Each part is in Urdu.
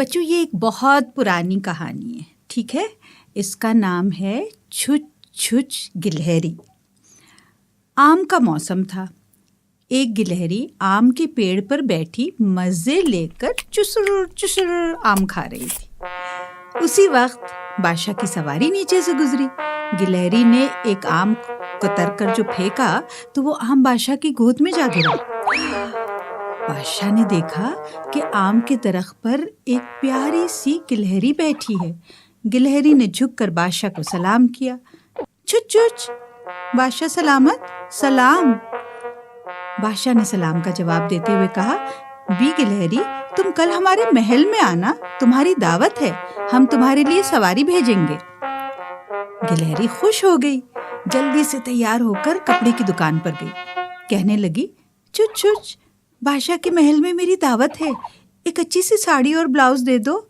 بچوں یہ ایک بہت پرانی کہانی ہے، ٹھیک ہے؟ اس کا نام ہے چھچ چھچ گلہری۔ آم کا موسم تھا۔ ایک گلہری آم کے پیڑ پر بیٹھی مزے لے کر چسر چسر آم کھا رہی تھی۔ اسی وقت بادشاہ کی سواری نیچے سے گزری۔ گلہری نے ایک آم کتر کر جو پھینکا تو وہ آم بادشاہ کی گود میں جا گرا۔ بادشاہ نے دیکھا کہ آم کے درخت پر ایک پیاری سی گلہری بیٹھی ہے۔ گلہری نے جھک کر بادشاہ کو سلام کیا۔ چھچ چھچ، بادشاہ سلامت، سلام۔ بادشاہ نے سلام کا جواب دیتے ہوئے کہا، بی گلہری، تم کل ہمارے محل میں آنا، تمہاری دعوت ہے، ہم تمہارے لیے سواری بھیجیں گے۔ گلہری خوش ہو گئی، جلدی سے تیار ہو کر کپڑے کی دکان پر گئی۔ کہنے لگی، چھچ چھچ، بادشاہ کے محل میں میری دعوت ہے، ایک اچھی سی ساڑی اور بلاؤز دے دو۔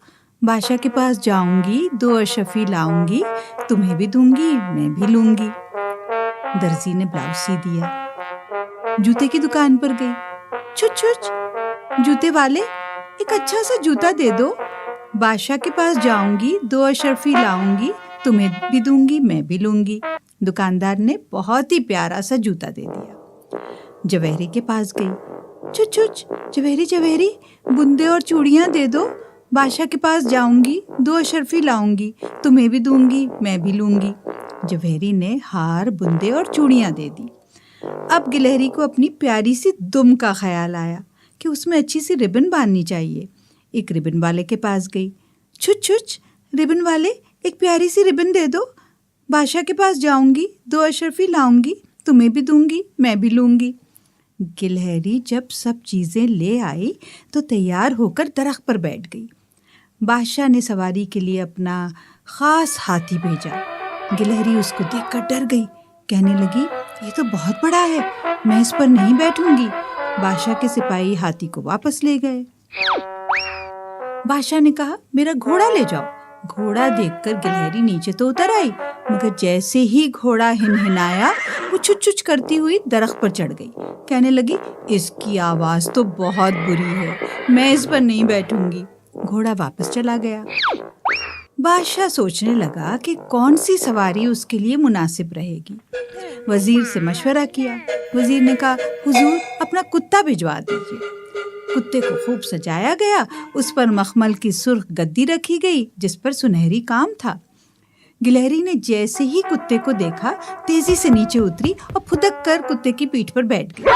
بادشاہ کے پاس جاؤں گی، 2 اشرفی لاؤں گی، تمہیں بھی دوں گی، میں بھی لوں گی۔ درزی نے بلاؤز سی دیا۔ جوتے کی دکان پر گئی۔ چھچ چھچ، جوتے والے، ایک اچھا سا جوتا دے دو۔ بادشاہ کے پاس جاؤں گی، 2 اشرفی لاؤں گی، تمہیں بھی دوں گی، میں بھی لوں گی۔ دکاندار نے بہت ہی پیارا سا جوتا دے دیا۔ جوہری کے پاس گئی۔ چھچ چھچ، جوہری جوہری، بندے اور چوڑیاں دے دو۔ بادشاہ کے پاس جاؤں گی، 2 اشرفی لاؤں گی، تمہیں بھی دوں گی، میں بھی لوں گی۔ جوہری نے ہار، بندے اور چوڑیاں دے دی۔ اب گلہری کو اپنی پیاری سی دم کا خیال آیا کہ اس میں اچھی سی ربن باندھنی چاہیے۔ ایک ربن والے کے پاس گئی۔ چھچ چھچ، ربن والے، ایک پیاری سی ربن دے دو۔ بادشاہ کے پاس جاؤں گی، 2 اشرفی لاؤں گی، تمہیں بھی دوں گی، میں بھی لوں گی۔ گلہری جب سب چیزیں لے آئی تو تیار ہو کر درخت پر بیٹھ گئی۔ بادشاہ نے سواری کے لیے اپنا خاص ہاتھی بھیجا۔ گلہری اس کو دیکھ کر ڈر گئی، کہنے لگی، یہ تو بہت بڑا ہے، میں اس پر نہیں بیٹھوں گی۔ بادشاہ کے سپاہی ہاتھی کو واپس لے گئے۔ بادشاہ نے کہا، میرا گھوڑا لے جاؤ۔ گھوڑا دیکھ کر گلہری نیچے تو اتر آئی، مگر جیسے ہی گھوڑا ہنہنایا وہ چھچ چھچ کرتی ہوئی درخت پر چڑھ گئی۔ کہنے لگی، اس کی آواز تو بہت بری ہے، میں اس پر نہیں بیٹھوں گی۔ گھوڑا واپس چلا گیا۔ بادشاہ سوچنے لگا کہ کون سی سواری اس کے لیے مناسب رہے گی۔ وزیر سے مشورہ کیا۔ وزیر نے کہا، حضور، اپنا کتا بھجوا دیجیے۔ کتے کو خوب سجایا گیا، اس پر مخمل کی سرخ گدی رکھی گئی جس پر سنہری کام تھا۔ گلہری نے جیسے ہی کتے کو دیکھا تیزی سے نیچے اتری اور پھدک کر کتے کی پیٹھ پر بیٹھ گئی۔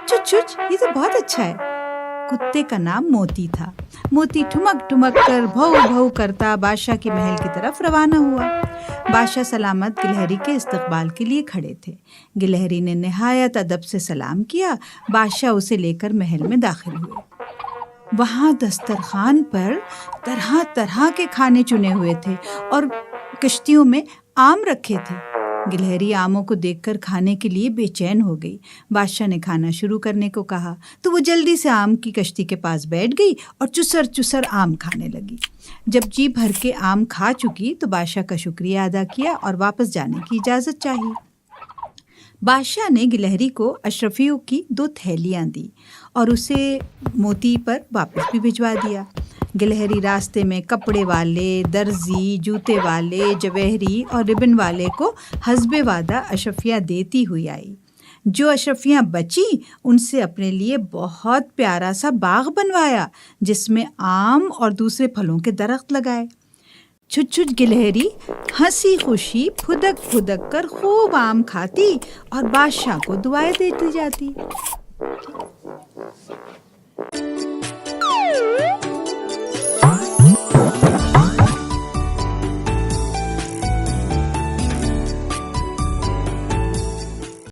چھچ چھچ، یہ تو بہت اچھا ہے۔ کتے کا نام موتی تھا۔ موتی ٹھمک ٹھمک کر بھو بھو کرتا بادشاہ کے محل کی طرف روانہ ہوا۔ بادشاہ سلامت گلہری کے استقبال کے لیے کھڑے تھے۔ گلہری نے نہایت ادب سے سلام کیا۔ بادشاہ اسے لے کر محل میں داخل ہوئے۔ وہاں دسترخوان پر طرح طرح کے کھانے چنے ہوئے تھے اور کشتیوں میں آم رکھے تھے۔ گلہری آموں کو دیکھ کر کھانے کے لیے بے چین ہو گئی۔ بادشاہ نے کھانا شروع کرنے کو کہا تو وہ جلدی سے آم کی کشتی کے پاس بیٹھ گئی اور چسر چسر آم کھانے لگی۔ جب جی بھر کے آم کھا چکی تو بادشاہ کا شکریہ ادا کیا اور واپس جانے کی اجازت چاہی۔ بادشاہ نے گلہری کو اشرفیوں کی 2 تھیلیاں دی اور اسے موتی پر واپس بھی بھجوا دیا۔ گلہری راستے میں کپڑے والے، درزی، جوتے والے، جوہری اور ربن والے کو حسب وعدہ اشرفیاں دیتی ہوئی آئی۔ جو اشرفیاں بچی ان سے اپنے لیے بہت پیارا سا باغ بنوایا جس میں آم اور دوسرے پھلوں کے درخت لگائے۔ چھچ چھچ گلہری ہنسی خوشی پھدک پھدک کر خوب آم کھاتی اور بادشاہ کو دعائیں دیتی جاتی۔